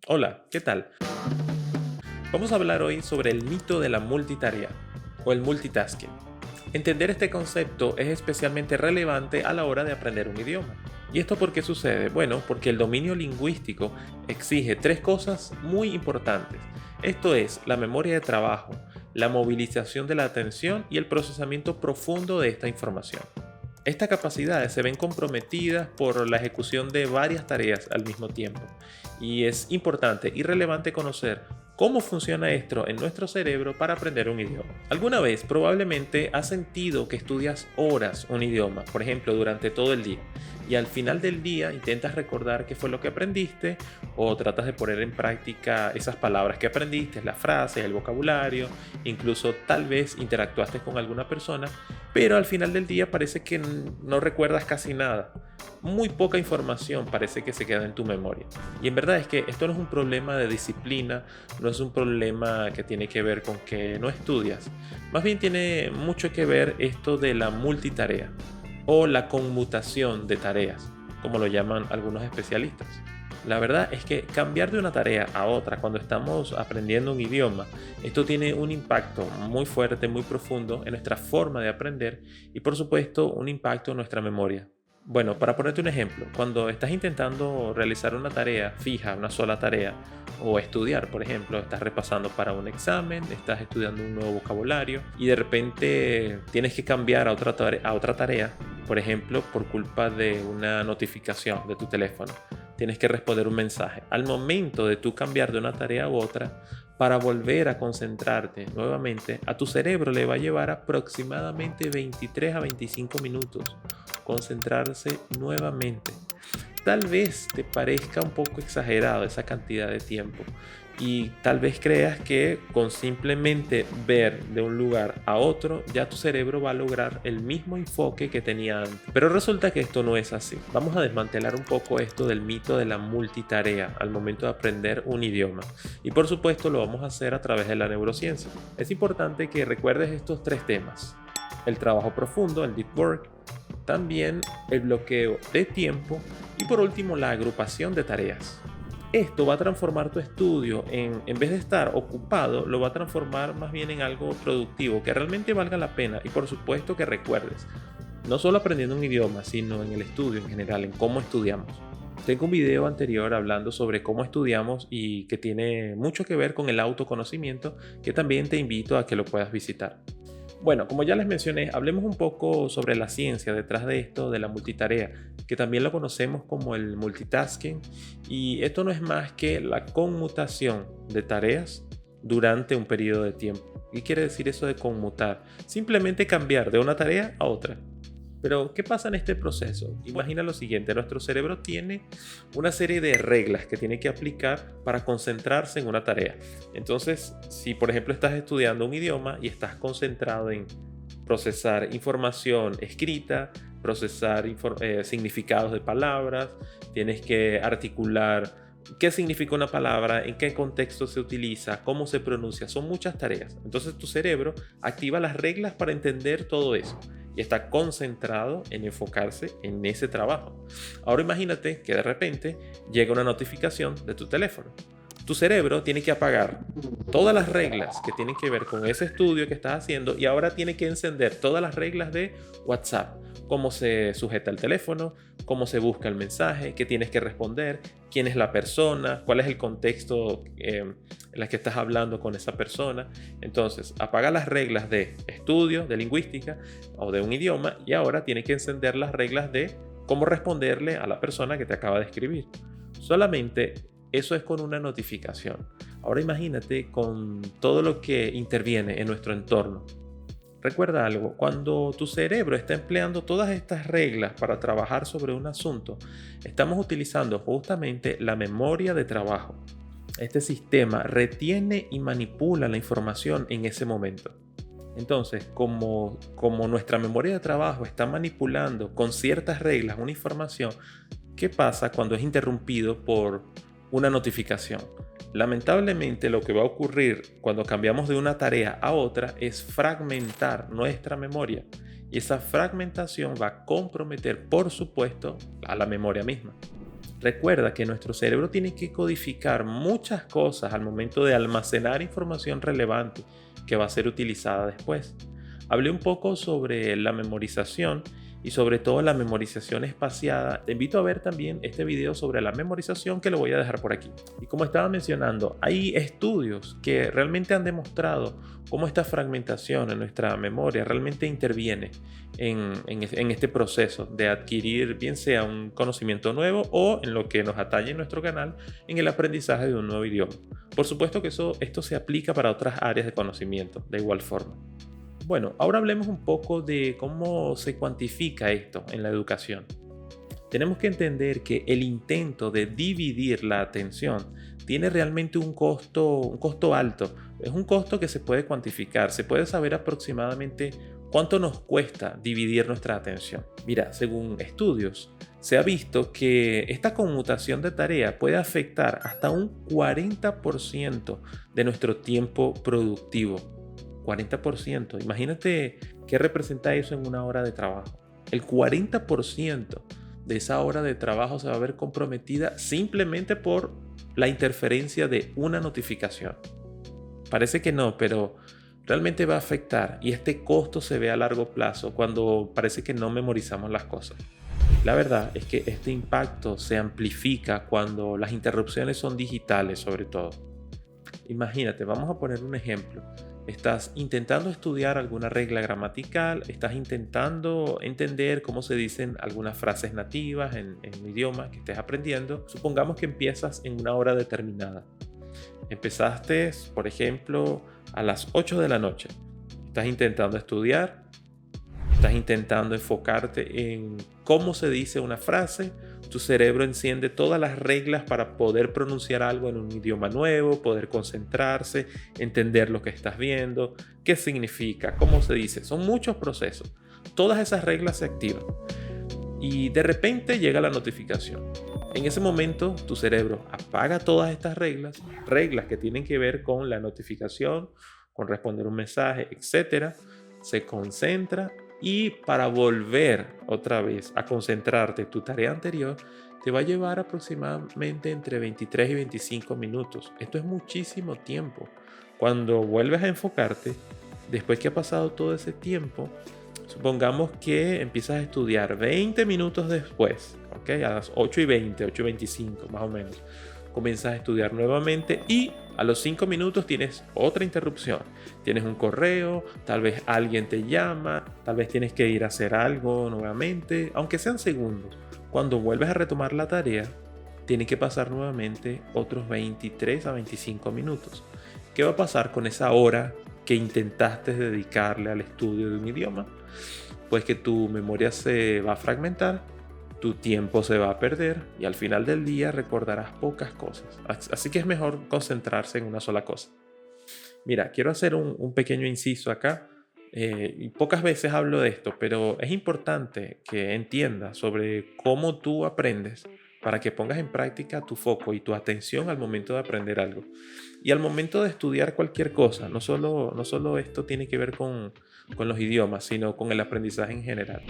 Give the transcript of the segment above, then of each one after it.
Hola, ¿qué tal? Vamos a hablar hoy sobre el mito de la multitarea o el multitasking. Entender este concepto es especialmente relevante a la hora de aprender un idioma. ¿Y esto por qué sucede? Bueno, porque el dominio lingüístico exige tres cosas muy importantes. Esto es la memoria de trabajo, la movilización de la atención y el procesamiento profundo de esta información. Estas capacidades se ven comprometidas por la ejecución de varias tareas al mismo tiempo y es importante y relevante conocer cómo funciona esto en nuestro cerebro para aprender un idioma. ¿Alguna vez probablemente has sentido que estudias horas un idioma, por ejemplo, durante todo el día, y al final del día intentas recordar qué fue lo que aprendiste o tratas de poner en práctica esas palabras que aprendiste, las frases, el vocabulario, incluso tal vez interactuaste con alguna persona, pero al final del día parece que no recuerdas casi nada? Muy poca información parece que se queda en tu memoria. Y en verdad es que esto no es un problema de disciplina, no es un problema que tiene que ver con que no estudias. Más bien tiene mucho que ver esto de la multitarea o la conmutación de tareas, como lo llaman algunos especialistas. La verdad es que cambiar de una tarea a otra cuando estamos aprendiendo un idioma, esto tiene un impacto muy fuerte, muy profundo en nuestra forma de aprender y por supuesto un impacto en nuestra memoria. Bueno, para ponerte un ejemplo, cuando estás intentando realizar una tarea fija, una sola tarea, o estudiar, por ejemplo, estás repasando para un examen, estás estudiando un nuevo vocabulario y de repente tienes que cambiar a otra tarea, por ejemplo, por culpa de una notificación de tu teléfono. Tienes que responder un mensaje. Al momento de tú cambiar de una tarea a otra, para volver a concentrarte nuevamente, a tu cerebro le va a llevar aproximadamente 23 a 25 minutos concentrarse nuevamente. Tal vez te parezca un poco exagerado esa cantidad de tiempo y tal vez creas que con simplemente ver de un lugar a otro ya tu cerebro va a lograr el mismo enfoque que tenía antes. Pero resulta que esto no es así. Vamos a desmantelar un poco esto del mito de la multitarea al momento de aprender un idioma. Y por supuesto lo vamos a hacer a través de la neurociencia. Es importante que recuerdes estos tres temas: el trabajo profundo, el deep work, también el bloqueo de tiempo y por último la agrupación de tareas. Esto va a transformar tu estudio en vez de estar ocupado, lo va a transformar más bien en algo productivo, que realmente valga la pena y por supuesto que recuerdes, no solo aprendiendo un idioma, sino en el estudio en general, en cómo estudiamos. Tengo un video anterior hablando sobre cómo estudiamos y que tiene mucho que ver con el autoconocimiento, que también te invito a que lo puedas visitar. Bueno, como ya les mencioné, hablemos un poco sobre la ciencia detrás de esto de la multitarea, que también lo conocemos como el multitasking, y esto no es más que la conmutación de tareas durante un periodo de tiempo. ¿Qué quiere decir eso de conmutar? Simplemente cambiar de una tarea a otra. Pero, ¿qué pasa en este proceso? Imagina lo siguiente: nuestro cerebro tiene una serie de reglas que tiene que aplicar para concentrarse en una tarea. Entonces, si por ejemplo estás estudiando un idioma y estás concentrado en procesar información escrita, procesar significados de palabras, tienes que articular qué significa una palabra, en qué contexto se utiliza, cómo se pronuncia, son muchas tareas. Entonces tu cerebro activa las reglas para entender todo eso y está concentrado en enfocarse en ese trabajo. Ahora imagínate que de repente llega una notificación de tu teléfono. Tu cerebro tiene que apagar todas las reglas que tienen que ver con ese estudio que estás haciendo y ahora tiene que encender todas las reglas de WhatsApp: cómo se sujeta el teléfono, cómo se busca el mensaje, qué tienes que responder, quién es la persona, cuál es el contexto en el que estás hablando con esa persona. Entonces, apaga las reglas de estudio, de lingüística o de un idioma y ahora tiene que encender las reglas de cómo responderle a la persona que te acaba de escribir. Solamente eso es con una notificación. Ahora imagínate con todo lo que interviene en nuestro entorno. Recuerda algo: cuando tu cerebro está empleando todas estas reglas para trabajar sobre un asunto, estamos utilizando justamente la memoria de trabajo. Este sistema retiene y manipula la información en ese momento. Entonces, como nuestra memoria de trabajo está manipulando con ciertas reglas una información, ¿qué pasa cuando es interrumpido por una notificación? Lamentablemente, lo que va a ocurrir cuando cambiamos de una tarea a otra es fragmentar nuestra memoria y esa fragmentación va a comprometer, por supuesto, a la memoria misma. Recuerda que nuestro cerebro tiene que codificar muchas cosas al momento de almacenar información relevante que va a ser utilizada después. Hablé un poco sobre la memorización y sobre todo la memorización espaciada. Te invito a ver también este video sobre la memorización, que lo voy a dejar por aquí. Y como estaba mencionando, hay estudios que realmente han demostrado cómo esta fragmentación en nuestra memoria realmente interviene en este proceso de adquirir bien sea un conocimiento nuevo o, en lo que nos atañe en nuestro canal, en el aprendizaje de un nuevo idioma. Por supuesto que esto se aplica para otras áreas de conocimiento de igual forma. Bueno, ahora hablemos un poco de cómo se cuantifica esto en la educación. Tenemos que entender que el intento de dividir la atención tiene realmente un costo alto. Es un costo que se puede cuantificar, se puede saber aproximadamente cuánto nos cuesta dividir nuestra atención. Mira, según estudios, se ha visto que esta conmutación de tarea puede afectar hasta un 40% de nuestro tiempo productivo. 40%. Imagínate qué representa eso en una hora de trabajo. El 40% de esa hora de trabajo se va a ver comprometida simplemente por la interferencia de una notificación. Parece que no, pero realmente va a afectar, y este costo se ve a largo plazo cuando parece que no memorizamos las cosas. La verdad es que este impacto se amplifica cuando las interrupciones son digitales, sobre todo. Imagínate, vamos a poner un ejemplo. Estás intentando estudiar alguna regla gramatical, estás intentando entender cómo se dicen algunas frases nativas en un idioma que estés aprendiendo. Supongamos que empiezas en una hora determinada. Empezaste, por ejemplo, a las 8 de la noche. Estás intentando estudiar, estás intentando enfocarte en cómo se dice una frase. Tu cerebro enciende todas las reglas para poder pronunciar algo en un idioma nuevo, poder concentrarse, entender lo que estás viendo, qué significa, cómo se dice. Son muchos procesos. Todas esas reglas se activan. Y de repente llega la notificación. En ese momento tu cerebro apaga todas estas reglas que tienen que ver con la notificación, con responder un mensaje, etc. Se concentra, y para volver otra vez a concentrarte en tu tarea anterior, te va a llevar aproximadamente entre 23 y 25 minutos. Esto es muchísimo tiempo. Cuando vuelves a enfocarte, después que ha pasado todo ese tiempo, supongamos que empiezas a estudiar 20 minutos después, ¿ok? A las 8:20, 8:25 más o menos. Comienzas a estudiar nuevamente y a los 5 minutos tienes otra interrupción. Tienes un correo, tal vez alguien te llama, tal vez tienes que ir a hacer algo nuevamente, aunque sean segundos. Cuando vuelves a retomar la tarea, tiene que pasar nuevamente otros 23 a 25 minutos. ¿Qué va a pasar con esa hora que intentaste dedicarle al estudio de un idioma? Pues que tu memoria se va a fragmentar, tu tiempo se va a perder y al final del día recordarás pocas cosas. Así que es mejor concentrarse en una sola cosa. Mira, quiero hacer un pequeño inciso acá. Y pocas veces hablo de esto, pero es importante que entiendas sobre cómo tú aprendes para que pongas en práctica tu foco y tu atención al momento de aprender algo. Y al momento de estudiar cualquier cosa, no solo esto tiene que ver con los idiomas, sino con el aprendizaje en general.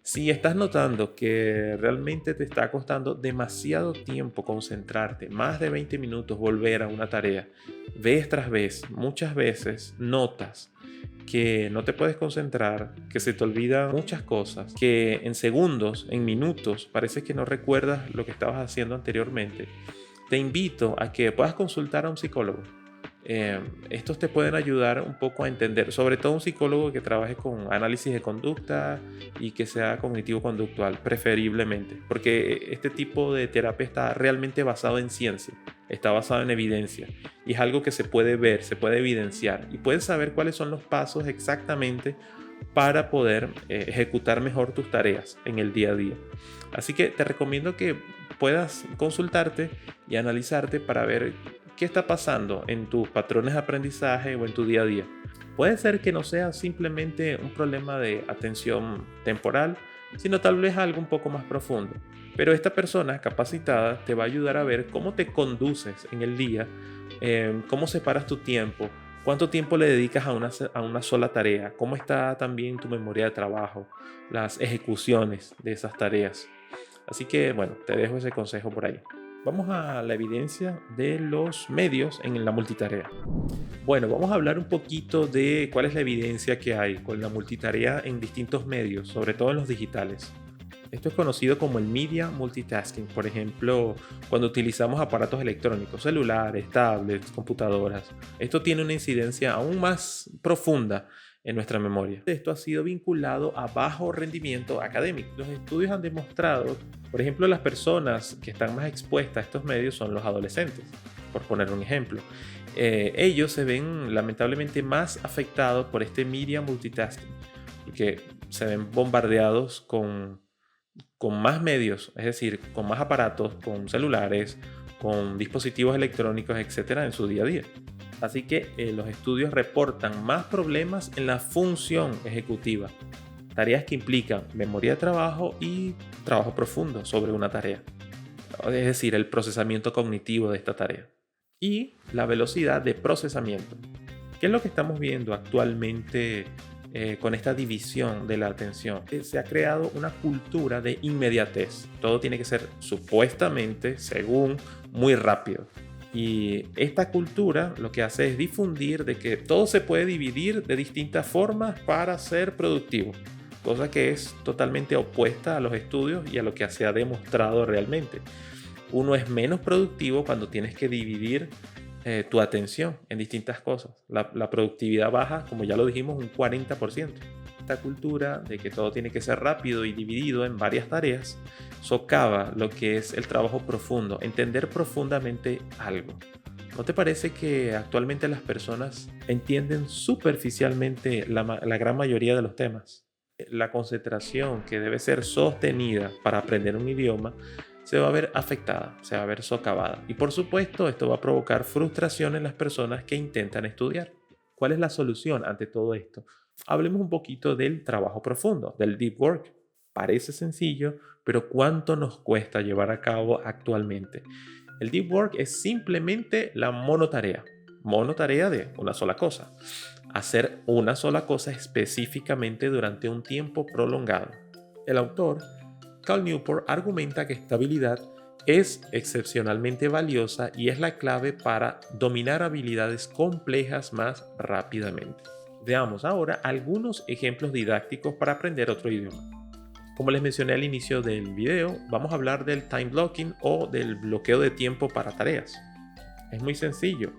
Si estás notando que realmente te está costando demasiado tiempo concentrarte, más de 20 minutos volver a una tarea, vez tras vez, muchas veces notas que no te puedes concentrar, que se te olvidan muchas cosas, que en segundos, en minutos, parece que no recuerdas lo que estabas haciendo anteriormente, te invito a que puedas consultar a un psicólogo. Estos te pueden ayudar un poco a entender, sobre todo un psicólogo que trabaje con análisis de conducta y que sea cognitivo-conductual, preferiblemente, porque este tipo de terapia está realmente basado en ciencia, está basado en evidencia y es algo que se puede ver, se puede evidenciar y puedes saber cuáles son los pasos exactamente para poder ejecutar mejor tus tareas en el día a día. Así que te recomiendo que puedas consultarte y analizarte para ver qué está pasando en tus patrones de aprendizaje o en tu día a día. Puede ser que no sea simplemente un problema de atención temporal, sino tal vez algo un poco más profundo. Pero esta persona capacitada te va a ayudar a ver cómo te conduces en el día, cómo separas tu tiempo, cuánto tiempo le dedicas a una sola tarea, cómo está también tu memoria de trabajo, las ejecuciones de esas tareas. Así que bueno, te dejo ese consejo por ahí. Vamos a la evidencia de los medios en la multitarea. Bueno, vamos a hablar un poquito de cuál es la evidencia que hay con la multitarea en distintos medios, sobre todo en los digitales. Esto es conocido como el media multitasking. Por ejemplo, cuando utilizamos aparatos electrónicos, celulares, tablets, computadoras. Esto tiene una incidencia aún más profunda en nuestra memoria. Esto ha sido vinculado a bajo rendimiento académico. Los estudios han demostrado, por ejemplo, las personas que están más expuestas a estos medios son los adolescentes, por poner un ejemplo. Ellos se ven lamentablemente más afectados por este media multitasking, porque se ven bombardeados con más medios, es decir, con más aparatos, con celulares, con dispositivos electrónicos, etcétera, en su día a día. Así que los estudios reportan más problemas en la función ejecutiva, tareas que implican memoria de trabajo y trabajo profundo sobre una tarea, es decir, el procesamiento cognitivo de esta tarea y la velocidad de procesamiento. ¿Qué es lo que estamos viendo actualmente con esta división de la atención? Se ha creado una cultura de inmediatez. Todo tiene que ser supuestamente, según, muy rápido. Y esta cultura lo que hace es difundir de que todo se puede dividir de distintas formas para ser productivo, cosa que es totalmente opuesta a los estudios y a lo que se ha demostrado realmente. Uno es menos productivo cuando tienes que dividir tu atención en distintas cosas. La productividad baja, como ya lo dijimos, un 40%. Esta cultura de que todo tiene que ser rápido y dividido en varias tareas socava lo que es el trabajo profundo, entender profundamente algo. ¿No te parece que actualmente las personas entienden superficialmente la gran mayoría de los temas? La concentración que debe ser sostenida para aprender un idioma se va a ver afectada, se va a ver socavada. Y por supuesto, esto va a provocar frustración en las personas que intentan estudiar. ¿Cuál es la solución ante todo esto? Hablemos un poquito del trabajo profundo, del deep work. Parece sencillo, pero ¿cuánto nos cuesta llevar a cabo actualmente? El deep work es simplemente la monotarea de una sola cosa. Hacer una sola cosa específicamente durante un tiempo prolongado. El autor Cal Newport argumenta que esta habilidad es excepcionalmente valiosa y es la clave para dominar habilidades complejas más rápidamente. Veamos ahora algunos ejemplos didácticos para aprender otro idioma. Como les mencioné al inicio del video, vamos a hablar del time blocking o del bloqueo de tiempo para tareas. Es muy sencillo.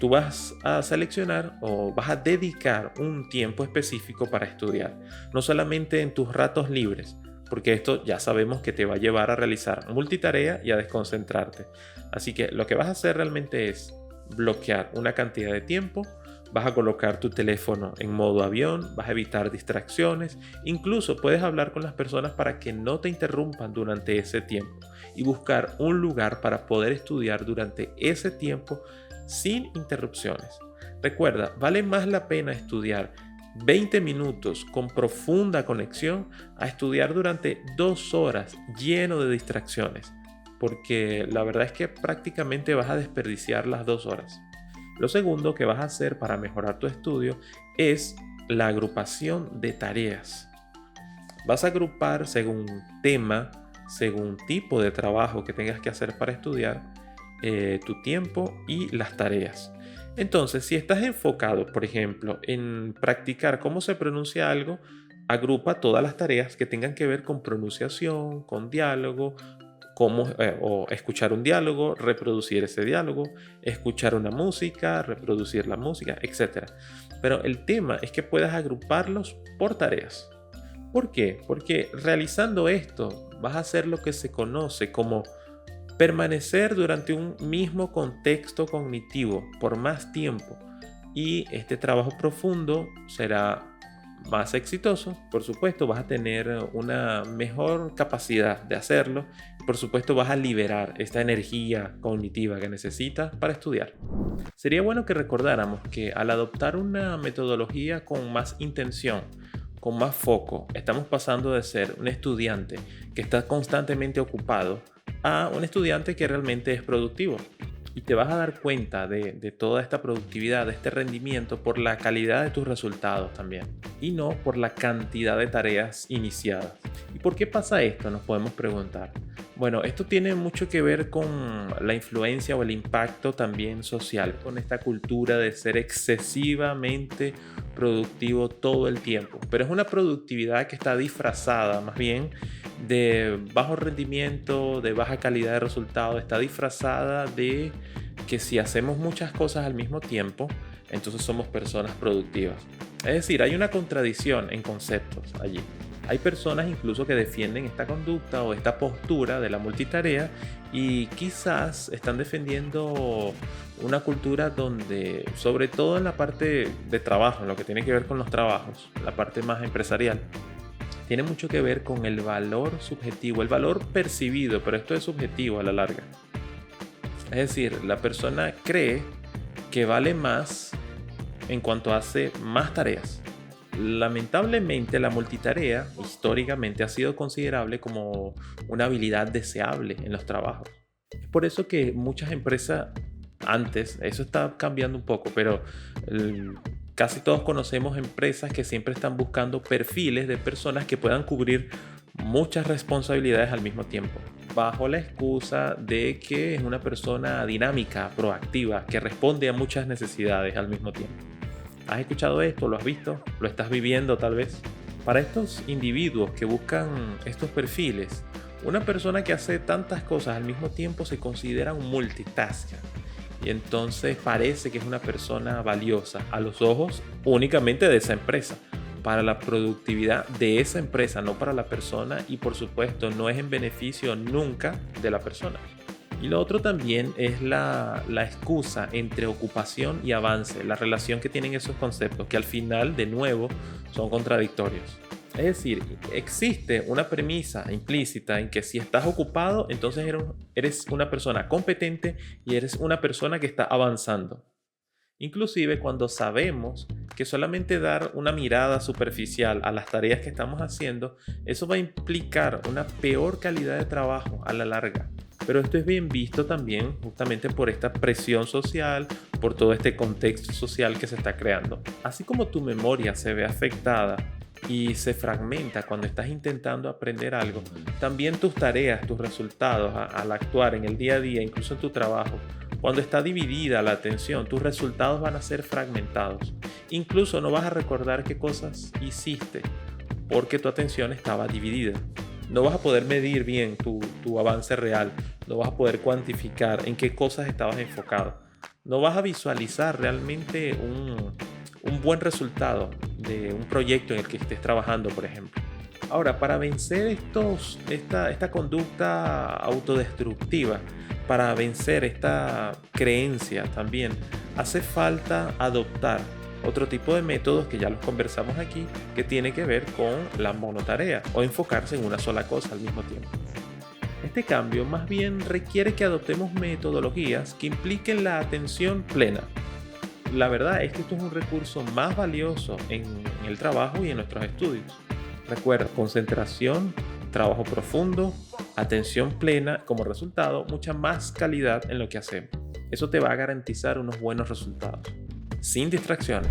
Tú vas a seleccionar o vas a dedicar un tiempo específico para estudiar, no solamente en tus ratos libres, porque esto ya sabemos que te va a llevar a realizar multitarea y a desconcentrarte. Así que lo que vas a hacer realmente es bloquear una cantidad de tiempo, vas a colocar tu teléfono en modo avión, vas a evitar distracciones, incluso puedes hablar con las personas para que no te interrumpan durante ese tiempo y buscar un lugar para poder estudiar durante ese tiempo sin interrupciones. Recuerda, vale más la pena estudiar 20 minutos con profunda conexión a estudiar durante 2 horas lleno de distracciones, porque la verdad es que prácticamente vas a desperdiciar las 2 horas. Lo segundo que vas a hacer para mejorar tu estudio es la agrupación de tareas. Vas a agrupar según tema, según tipo de trabajo que tengas que hacer para estudiar, tu tiempo y las tareas. Entonces, si estás enfocado, por ejemplo, en practicar cómo se pronuncia algo, agrupa todas las tareas que tengan que ver con pronunciación, con diálogo, o escuchar un diálogo, reproducir ese diálogo, escuchar una música, reproducir la música, etc. Pero el tema es que puedas agruparlos por tareas. ¿Por qué? Porque realizando esto vas a hacer lo que se conoce como permanecer durante un mismo contexto cognitivo por más tiempo, y este trabajo profundo será más exitoso. Por supuesto, vas a tener una mejor capacidad de hacerlo y por supuesto vas a liberar esta energía cognitiva que necesitas para estudiar. Sería bueno que recordáramos que al adoptar una metodología con más intención, con más foco, estamos pasando de ser un estudiante que está constantemente ocupado a un estudiante que realmente es productivo. Y te vas a dar cuenta de toda esta productividad, de este rendimiento, por la calidad de tus resultados también, y no por la cantidad de tareas iniciadas. ¿Y por qué pasa esto? Nos podemos preguntar. Bueno, esto tiene mucho que ver con la influencia o el impacto también social, con esta cultura de ser excesivamente productivo todo el tiempo. Pero es una productividad que está disfrazada más bien de bajo rendimiento, de baja calidad de resultado, está disfrazada de que si hacemos muchas cosas al mismo tiempo, entonces somos personas productivas. Es decir, hay una contradicción en conceptos allí. Hay personas incluso que defienden esta conducta o esta postura de la multitarea y quizás están defendiendo una cultura donde, sobre todo en la parte de trabajo, en lo que tiene que ver con los trabajos, la parte más empresarial, tiene mucho que ver con el valor subjetivo, el valor percibido, pero esto es subjetivo a la larga. Es decir, la persona cree que vale más en cuanto hace más tareas. Lamentablemente, la multitarea históricamente ha sido considerable como una habilidad deseable en los trabajos. Es por eso que muchas empresas antes, eso está cambiando un poco, pero casi todos conocemos empresas que siempre están buscando perfiles de personas que puedan cubrir muchas responsabilidades al mismo tiempo, bajo la excusa de que es una persona dinámica, proactiva, que responde a muchas necesidades al mismo tiempo. ¿Has escuchado esto? ¿Lo has visto? ¿Lo estás viviendo tal vez? Para estos individuos que buscan estos perfiles, una persona que hace tantas cosas al mismo tiempo se considera un multitasker. Y entonces parece que es una persona valiosa a los ojos únicamente de esa empresa, para la productividad de esa empresa, no para la persona, y por supuesto no es en beneficio nunca de la persona. Y lo otro también es la excusa entre ocupación y avance, la relación que tienen esos conceptos, que al final, de nuevo, son contradictorios. Es decir, existe una premisa implícita en que si estás ocupado, entonces eres una persona competente y eres una persona que está avanzando. Inclusive cuando sabemos que solamente dar una mirada superficial a las tareas que estamos haciendo, eso va a implicar una peor calidad de trabajo a la larga. Pero esto es bien visto también justamente por esta presión social, por todo este contexto social que se está creando. Así como tu memoria se ve afectada y se fragmenta cuando estás intentando aprender algo, también tus tareas, tus resultados al actuar en el día a día, incluso en tu trabajo, cuando está dividida la atención, tus resultados van a ser fragmentados. Incluso no vas a recordar qué cosas hiciste porque tu atención estaba dividida. No vas a poder medir bien tu avance real, no vas a poder cuantificar en qué cosas estabas enfocado. No vas a visualizar realmente un buen resultado de un proyecto en el que estés trabajando, por ejemplo. Ahora, para vencer esta conducta autodestructiva, para vencer esta creencia también, hace falta adoptar otro tipo de métodos que ya los conversamos aquí, que tiene que ver con la monotarea o enfocarse en una sola cosa al mismo tiempo. Este cambio más bien requiere que adoptemos metodologías que impliquen la atención plena. La verdad es que esto es un recurso más valioso en el trabajo y en nuestros estudios. Recuerda, concentración, trabajo profundo, atención plena, como resultado, mucha más calidad en lo que hacemos. Eso te va a garantizar unos buenos resultados, sin distracciones.